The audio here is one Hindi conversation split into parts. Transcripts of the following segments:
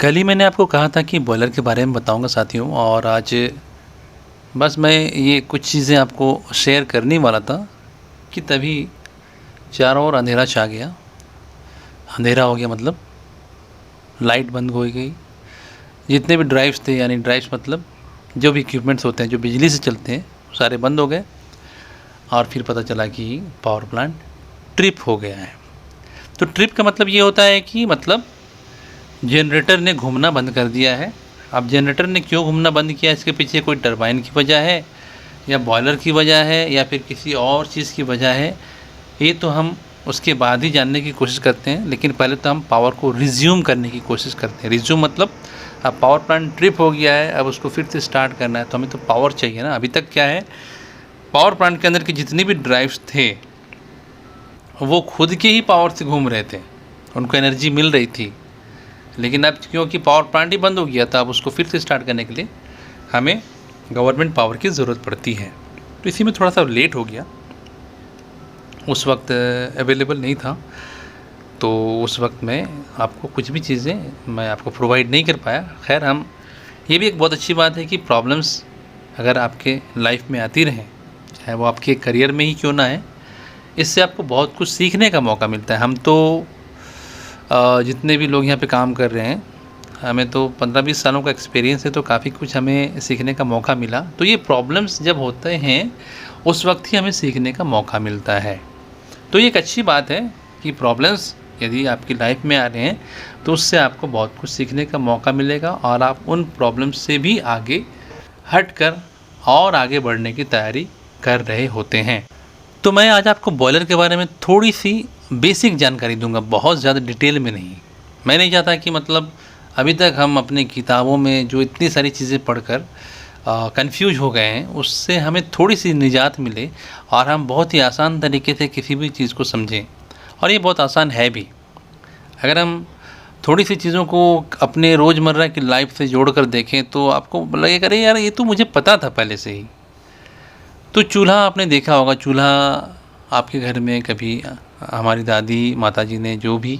कल ही मैंने आपको कहा था कि बॉयलर के बारे में बताऊंगा साथियों। और आज बस मैं ये कुछ चीज़ें आपको शेयर करने वाला था कि तभी चारों ओर अंधेरा छा गया। अंधेरा हो गया मतलब लाइट बंद हो गई। जितने भी ड्राइव्स थे, यानी ड्राइव्स मतलब जो भी इक्विपमेंट्स होते हैं जो बिजली से चलते हैं, सारे बंद हो गए। और फिर पता चला कि पावर प्लांट ट्रिप हो गया है। तो ट्रिप का मतलब ये होता है कि मतलब जनरेटर ने घूमना बंद कर दिया है। अब जनरेटर ने क्यों घूमना बंद किया, इसके पीछे कोई टरबाइन की वजह है या बॉयलर की वजह है या फिर किसी और चीज़ की वजह है, ये तो हम उसके बाद ही जानने की कोशिश करते हैं। लेकिन पहले तो हम पावर को रिज्यूम करने की कोशिश करते हैं। रिज्यूम मतलब अब पावर प्लांट ट्रिप हो गया है, अब उसको फिर से स्टार्ट करना है, तो हमें तो पावर चाहिए ना। अभी तक क्या है, पावर प्लांट के अंदर के जितने भी ड्राइव्स थे वो खुद के ही पावर से घूम रहे थे, उनको एनर्जी मिल रही थी। लेकिन अब क्योंकि पावर प्लांट ही बंद हो गया था, अब उसको फिर से स्टार्ट करने के लिए हमें गवर्नमेंट पावर की ज़रूरत पड़ती है। तो इसी में थोड़ा सा लेट हो गया, उस वक्त अवेलेबल नहीं था, तो उस वक्त मैं आपको कुछ भी चीज़ें मैं आपको प्रोवाइड नहीं कर पाया। खैर, हम ये भी एक बहुत अच्छी बात है कि प्रॉब्लम्स अगर आपके लाइफ में आती रहें, चाहे वो आपके करियर में ही क्यों ना है, इससे आपको बहुत कुछ सीखने का मौका मिलता है। हम तो जितने भी लोग यहाँ पे काम कर रहे हैं, हमें तो 15-20 सालों का एक्सपीरियंस है, तो काफ़ी कुछ हमें सीखने का मौका मिला। तो ये प्रॉब्लम्स जब होते हैं उस वक्त ही हमें सीखने का मौका मिलता है। तो ये एक अच्छी बात है कि प्रॉब्लम्स यदि आपकी लाइफ में आ रहे हैं तो उससे आपको बहुत कुछ सीखने का मौका मिलेगा और आप उन प्रॉब्लम्स से भी आगे हट कर और आगे बढ़ने की तैयारी कर रहे होते हैं। तो मैं आज आपको बॉयलर के बारे में थोड़ी सी बेसिक जानकारी दूंगा, बहुत ज़्यादा डिटेल में नहीं। मैं नहीं चाहता कि मतलब अभी तक हम अपनी किताबों में जो इतनी सारी चीज़ें पढ़कर कंफ्यूज हो गए हैं, उससे हमें थोड़ी सी निजात मिले और हम बहुत ही आसान तरीके से किसी भी चीज़ को समझें। और ये बहुत आसान है भी। अगर हम थोड़ी सी चीज़ों को अपने रोज़मर्रा की लाइफ से जोड़ कर देखें तो आपको लगेगा अरे यार, ये तो मुझे पता था पहले से ही। तो चूल्हा आपने देखा होगा, चूल्हा आपके घर में कभी हमारी दादी माताजी ने जो भी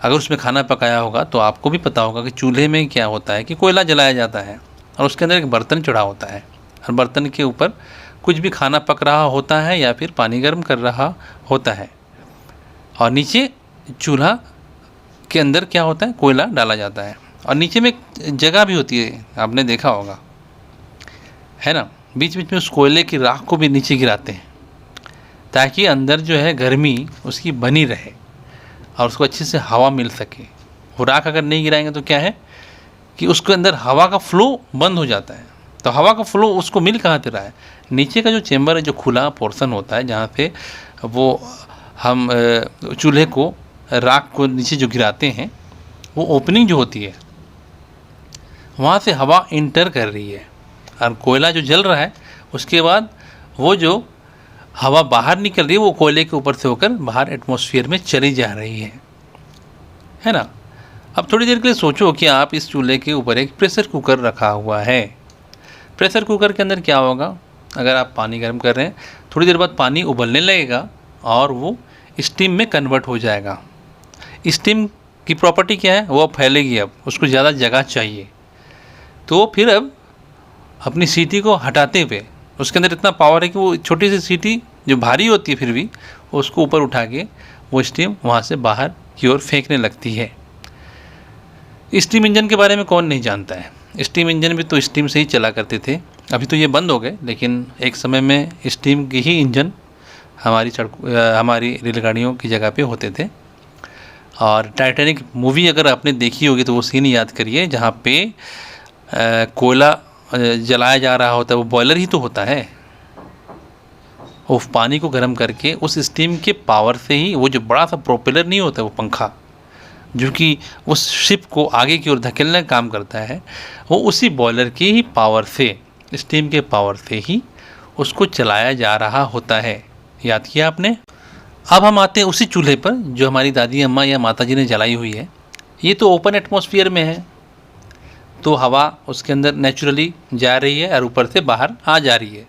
अगर उसमें खाना पकाया होगा तो आपको भी पता होगा कि चूल्हे में क्या होता है कि कोयला जलाया जाता है और उसके अंदर एक बर्तन चढ़ा होता है और बर्तन के ऊपर कुछ भी खाना पक रहा होता है या फिर पानी गर्म कर रहा होता है और नीचे चूल्हा के अंदर क्या होता है, कोयला डाला जाता है और नीचे में एक जगह भी होती है, आपने देखा होगा, है ना। बीच बीच में उस कोयले की राख को भी नीचे गिराते हैं ताकि अंदर जो है गर्मी उसकी बनी रहे और उसको अच्छे से हवा मिल सके। वो राख अगर नहीं गिराएंगे तो क्या है कि उसके अंदर हवा का फ्लो बंद हो जाता है। तो हवा का फ्लो उसको मिल कहाँ से रहा है, नीचे का जो चेम्बर है, जो खुला पोर्शन होता है जहाँ पे वो हम चूल्हे को राख को नीचे जो गिराते हैं, वो ओपनिंग जो होती है वहाँ से हवा इंटर कर रही है और कोयला जो जल रहा है उसके बाद वो जो हवा बाहर निकल रही है वो कोयले के ऊपर से होकर बाहर एटमॉस्फेयर में चली जा रही है ना। अब थोड़ी देर के लिए सोचो कि आप इस चूल्हे के ऊपर एक प्रेशर कुकर रखा हुआ है। प्रेशर कुकर के अंदर क्या होगा, अगर आप पानी गर्म कर रहे हैं, थोड़ी देर बाद पानी उबलने लगेगा और वो स्टीम में कन्वर्ट हो जाएगा। स्टीम की प्रॉपर्टी क्या है, वो अब फैलेगी, अब उसको ज़्यादा जगह चाहिए। तो फिर अब अपनी सीटी को हटाते हुए उसके अंदर इतना पावर है कि वो छोटी सी सीटी जो भारी होती है फिर भी उसको ऊपर उठा के वो स्टीम वहाँ से बाहर की ओर फेंकने लगती है। स्टीम इंजन के बारे में कौन नहीं जानता है। स्टीम इंजन भी तो स्टीम से ही चला करते थे, अभी तो ये बंद हो गए, लेकिन एक समय में स्टीम के ही इंजन हमारी रेलगाड़ियों की जगह पे होते थे। और टाइटैनिक मूवी अगर आपने देखी होगी तो वो सीन याद करिए जहाँ पे कोयला जलाया जा रहा होता है, वो बॉयलर ही तो होता है। वो पानी को गर्म करके उस स्टीम के पावर से ही वो जो बड़ा सा प्रोपेलर नहीं होता, वो पंखा जो कि उस शिप को आगे की ओर धकेलने का काम करता है, वो उसी बॉयलर की ही पावर से, स्टीम के पावर से ही उसको चलाया जा रहा होता है। याद किया आपने। अब हम आते हैं उसी चूल्हे पर जो हमारी दादी अम्मा या माताजी ने जलाई हुई है। ये तो ओपन एटमॉस्फेयर में है, तो हवा उसके अंदर नेचुरली जा रही है और ऊपर से बाहर आ जा रही है।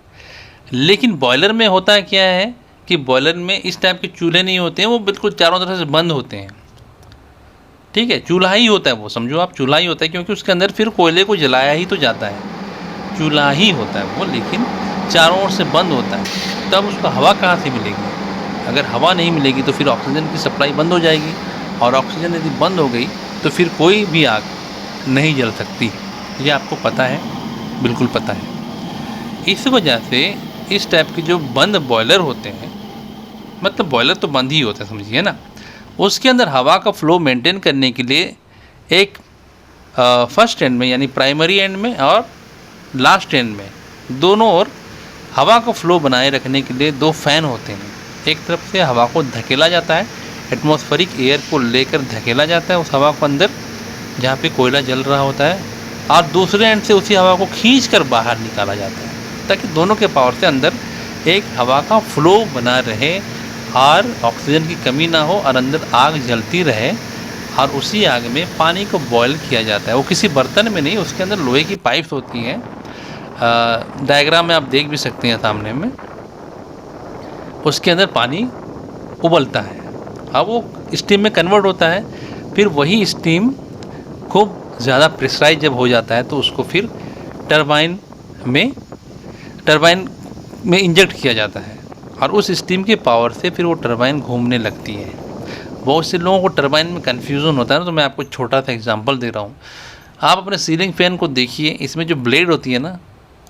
लेकिन बॉयलर में होता क्या है कि बॉयलर में इस टाइप के चूल्हे नहीं होते हैं, वो बिल्कुल चारों तरफ से बंद होते हैं। ठीक है, चूल्हा ही होता है वो, समझो आप चूल्हा ही होता है, क्योंकि उसके अंदर फिर कोयले को जलाया ही तो जाता है, चूल्हा ही होता है वो, लेकिन चारों ओर से बंद होता है। तब उसको हवा कहाँ से मिलेगी? अगर हवा नहीं मिलेगी तो फिर ऑक्सीजन की सप्लाई बंद हो जाएगी, और ऑक्सीजन यदि बंद हो गई तो फिर कोई भी आग नहीं जल सकती। ये आपको पता है, बिल्कुल पता है। इस वजह से इस टाइप के जो बंद बॉयलर होते हैं, मतलब बॉयलर तो बंद ही होता है समझिए ना, उसके अंदर हवा का फ्लो मेंटेन करने के लिए एक फर्स्ट एंड में यानी प्राइमरी एंड में और लास्ट एंड में दोनों ओर हवा का फ्लो बनाए रखने के लिए 2 फैन होते हैं। एक तरफ से हवा को धकेला जाता है, एटमॉस्फेरिक एयर को लेकर धकेला जाता है उस हवा को अंदर जहाँ पे कोयला जल रहा होता है, और दूसरे एंड से उसी हवा को खींच कर बाहर निकाला जाता है, ताकि दोनों के पावर से अंदर एक हवा का फ्लो बना रहे और ऑक्सीजन की कमी ना हो और अंदर आग जलती रहे। और उसी आग में पानी को बॉयल किया जाता है, वो किसी बर्तन में नहीं, उसके अंदर लोहे की पाइप्स होती हैं। डायग्राम में आप देख भी सकते हैं सामने में, उसके अंदर पानी उबलता है, अब वो स्टीम में कन्वर्ट होता है। फिर वही स्टीम खूब ज़्यादा प्रेशराइज जब हो जाता है तो उसको फिर टरबाइन में इंजेक्ट किया जाता है, और उस स्टीम के पावर से फिर वो टरबाइन घूमने लगती है। बहुत से लोगों को टरबाइन में कन्फ्यूज़न होता है ना, तो मैं आपको छोटा सा एग्जांपल दे रहा हूँ। आप अपने सीलिंग फैन को देखिए, इसमें जो ब्लेड होती है ना,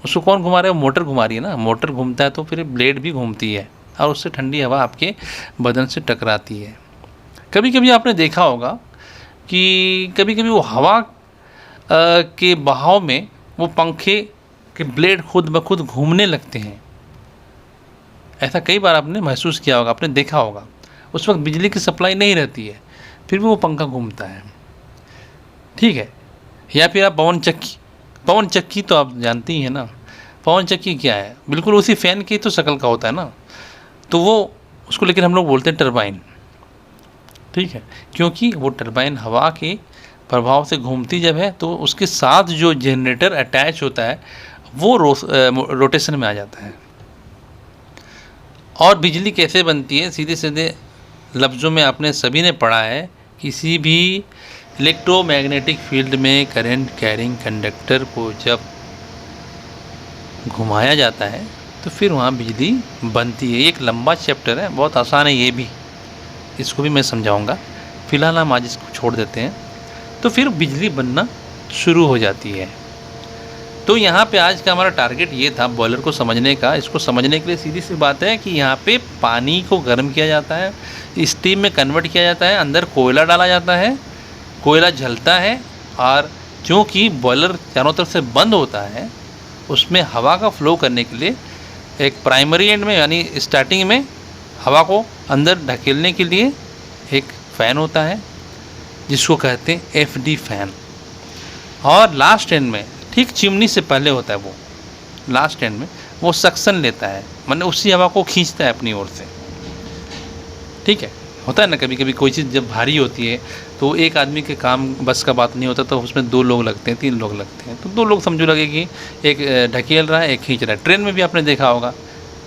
उसको कौन घुमा रहा है? मोटर घुमा रही है ना। मोटर घूमता है तो फिर ब्लेड भी घूमती है, और उससे ठंडी हवा आपके बदन से टकराती है। कभी कभी आपने देखा होगा कि कभी कभी वो हवा के बहाव में वो पंखे के ब्लेड खुद ब खुद घूमने लगते हैं। ऐसा कई बार आपने महसूस किया होगा, आपने देखा होगा। उस वक्त बिजली की सप्लाई नहीं रहती है, फिर भी वो पंखा घूमता है, ठीक है। या फिर आप पवन चक्की तो आप जानती ही हैं ना। पवन चक्की क्या है? बिल्कुल उसी फैन की तो शक्ल का होता है ना, तो वो उसको लेकर हम लोग बोलते हैं टरबाइन, ठीक है। क्योंकि वो टरबाइन हवा के प्रभाव से घूमती जब है तो उसके साथ जो जनरेटर अटैच होता है वो रोटेशन में आ जाता है। और बिजली कैसे बनती है? सीधे सीधे लफ्ज़ों में आपने सभी ने पढ़ा है, किसी भी इलेक्ट्रोमैग्नेटिक फील्ड में करंट कैरिंग कंडक्टर को जब घुमाया जाता है तो फिर वहाँ बिजली बनती है। एक लंबा चैप्टर है, बहुत आसान है ये भी, इसको भी मैं समझाऊंगा। फ़िलहाल हम आज इसको छोड़ देते हैं। तो फिर बिजली बनना शुरू हो जाती है। तो यहाँ पे आज का हमारा टारगेट ये था बॉयलर को समझने का। इसको समझने के लिए सीधी सी बात है कि यहाँ पे पानी को गर्म किया जाता है, स्टीम में कन्वर्ट किया जाता है, अंदर कोयला डाला जाता है, कोयला जलता है, और चूँकि बॉयलर चारों तरफ से बंद होता है, उसमें हवा का फ्लो करने के लिए एक प्राइमरी एंड में यानी स्टार्टिंग में हवा को अंदर ढकेलने के लिए एक फ़ैन होता है जिसको कहते हैं FD फैन, और लास्ट एंड में ठीक चिमनी से पहले होता है वो, लास्ट एंड में वो सक्शन लेता है, मतलब उसी हवा को खींचता है अपनी ओर से, ठीक है। होता है ना कभी कभी कोई चीज़ जब भारी होती है तो एक आदमी के काम बस का बात नहीं होता, तो उसमें 2 लोग लगते हैं, 3 लोग लगते हैं, तो 2 लोग समझो लगे कि एक ढकेल रहा है, एक खींच रहा है। ट्रेन में भी आपने देखा होगा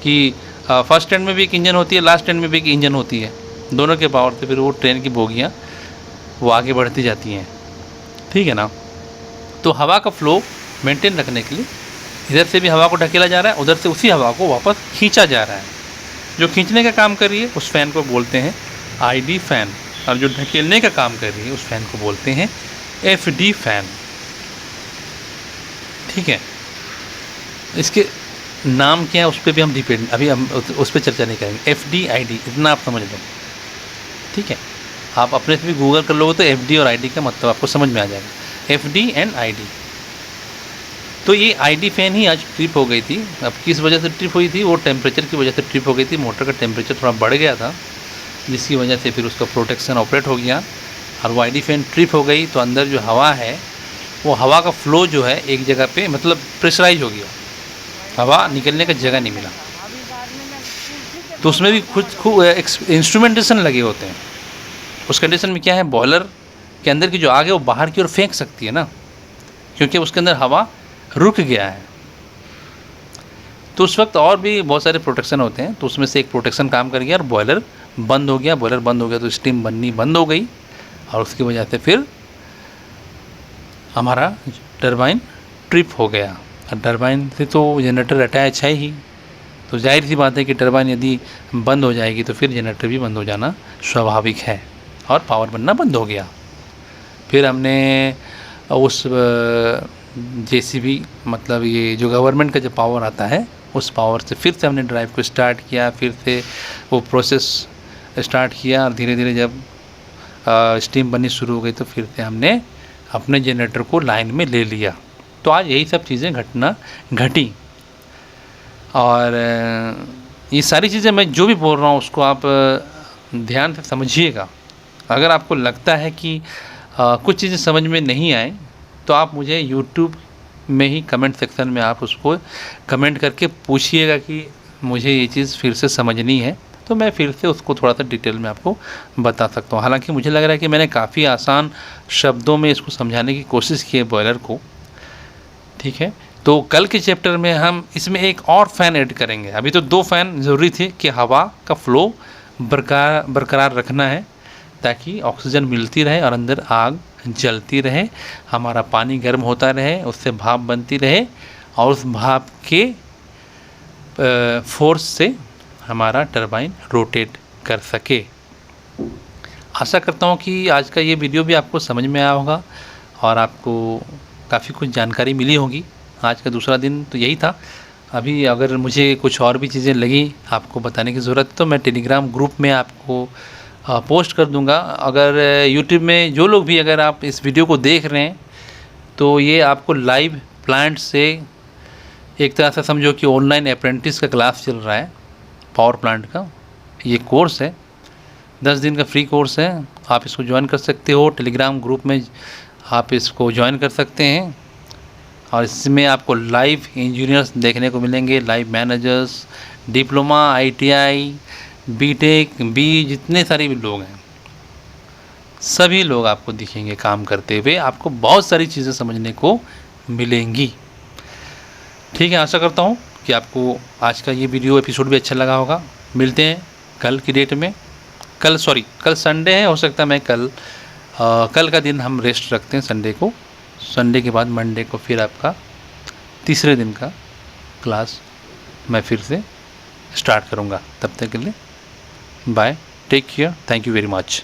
कि फर्स्ट एंड में भी एक इंजन होती है, लास्ट एंड में भी एक इंजन होती है, दोनों के पावर से फिर वो ट्रेन की बोगियाँ वो आगे बढ़ती जाती हैं, ठीक है ना। तो हवा का फ्लो मेंटेन रखने के लिए इधर से भी हवा को ढकेला जा रहा है, उधर से उसी हवा को वापस खींचा जा रहा है। जो खींचने का काम कर रही है उस फैन को बोलते हैं ID फैन, और जो ढकेलने का काम कर रही है उस फैन को बोलते हैं FD फैन, ठीक है। इसके नाम क्या है उस पर भी हम डिपेंड, अभी हम उस पर चर्चा नहीं करेंगे। FD ID इतना आप समझ लो, ठीक है। आप अपने से भी गूगल कर लोगे तो FD और ID का मतलब आपको समझ में आ जाएगा, FD एंड ID। तो ये ID फैन ही आज ट्रिप हो गई थी। अब किस वजह से ट्रिप हुई थी? वो टेम्परेचर की वजह से ट्रिप हो गई थी। मोटर का टेम्परेचर थोड़ा बढ़ गया था, जिसकी वजह से फिर उसका प्रोटेक्शन ऑपरेट हो गया और वो ID फैन ट्रिप हो गई। तो अंदर जो हवा है वो हवा का फ्लो जो है एक जगह पे मतलब प्रेशराइज हो गया, हवा निकलने का जगह नहीं मिला। तो उसमें भी खूब इंस्ट्रूमेंटेशन लगे होते हैं। उस कंडीशन में क्या है, बॉयलर के अंदर की जो आग है वो बाहर की ओर फेंक सकती है ना, क्योंकि उसके अंदर हवा रुक गया है। तो उस वक्त और भी बहुत सारे प्रोटेक्शन होते हैं, तो उसमें से एक प्रोटेक्शन काम कर गया और बॉयलर बंद हो गया। बॉयलर बंद हो गया तो स्टीम बननी बंद हो गई और उसकी वजह से फिर हमारा टरबाइन ट्रिप हो गया। और टरबाइन से तो जनरेटर अटैच है ही, तो जाहिर सी बात है कि टरबाइन यदि बंद हो जाएगी तो फिर जनरेटर भी बंद हो जाना स्वाभाविक है और पावर बनना बंद हो गया। फिर हमने उस जेसीबी मतलब ये जो गवर्नमेंट का जो पावर आता है उस पावर से फिर से हमने ड्राइव को स्टार्ट किया, फिर से वो प्रोसेस स्टार्ट किया और धीरे धीरे जब स्टीम बननी शुरू हो गई तो फिर से हमने अपने जनरेटर को लाइन में ले लिया। तो आज यही सब चीज़ें घटी। और ये सारी चीज़ें मैं जो भी बोल रहा हूँ उसको आप ध्यान से समझिएगा। अगर आपको लगता है कि कुछ चीज़ें समझ में नहीं आए तो आप मुझे यूट्यूब में ही कमेंट सेक्शन में आप उसको कमेंट करके पूछिएगा कि मुझे ये चीज़ फिर से समझनी है, तो मैं फिर से उसको थोड़ा सा डिटेल में आपको बता सकता हूँ। हालांकि मुझे लग रहा है कि मैंने काफ़ी आसान शब्दों में इसको समझाने की कोशिश की है बॉयलर को, ठीक है। तो कल के चैप्टर में हम इसमें एक और फ़ैन ऐड करेंगे। अभी तो 2 फ़ैन ज़रूरी थे कि हवा का फ्लो बरकरार रखना है ताकि ऑक्सीजन मिलती रहे और अंदर आग जलती रहे, हमारा पानी गर्म होता रहे, उससे भाप बनती रहे और उस भाप के फोर्स से हमारा टरबाइन रोटेट कर सके। आशा करता हूँ कि आज का ये वीडियो भी आपको समझ में आया होगा और आपको काफ़ी कुछ जानकारी मिली होगी। आज का दूसरा दिन तो यही था। अभी अगर मुझे कुछ और भी चीज़ें लगी आपको बताने की ज़रूरत तो मैं टेलीग्राम ग्रुप में आपको पोस्ट कर दूंगा। अगर यूट्यूब में जो लोग भी अगर आप इस वीडियो को देख रहे हैं तो ये आपको लाइव प्लांट से एक तरह से समझो कि ऑनलाइन अप्रेंटिस का क्लास चल रहा है पावर प्लांट का। ये कोर्स है, 10 दिन का फ्री कोर्स है, आप इसको ज्वाइन कर सकते हो। टेलीग्राम ग्रुप में आप इसको ज्वाइन कर सकते हैं और इसमें आपको लाइव इंजीनियर्स देखने को मिलेंगे, live managers, diploma, ITI, BTech, जितने सारे भी लोग हैं सभी लोग आपको दिखेंगे काम करते हुए। आपको बहुत सारी चीज़ें समझने को मिलेंगी, ठीक है। आशा करता हूँ कि आपको आज का ये वीडियो एपिसोड भी अच्छा लगा होगा। मिलते हैं कल की डेट में। कल संडे है, हो सकता है मैं कल का दिन हम रेस्ट रखते हैं संडे को। संडे के बाद मंडे को फिर आपका तीसरे दिन का क्लास मैं फिर से स्टार्ट करूँगा। तब तक के लिए bye, take care, thank you very much.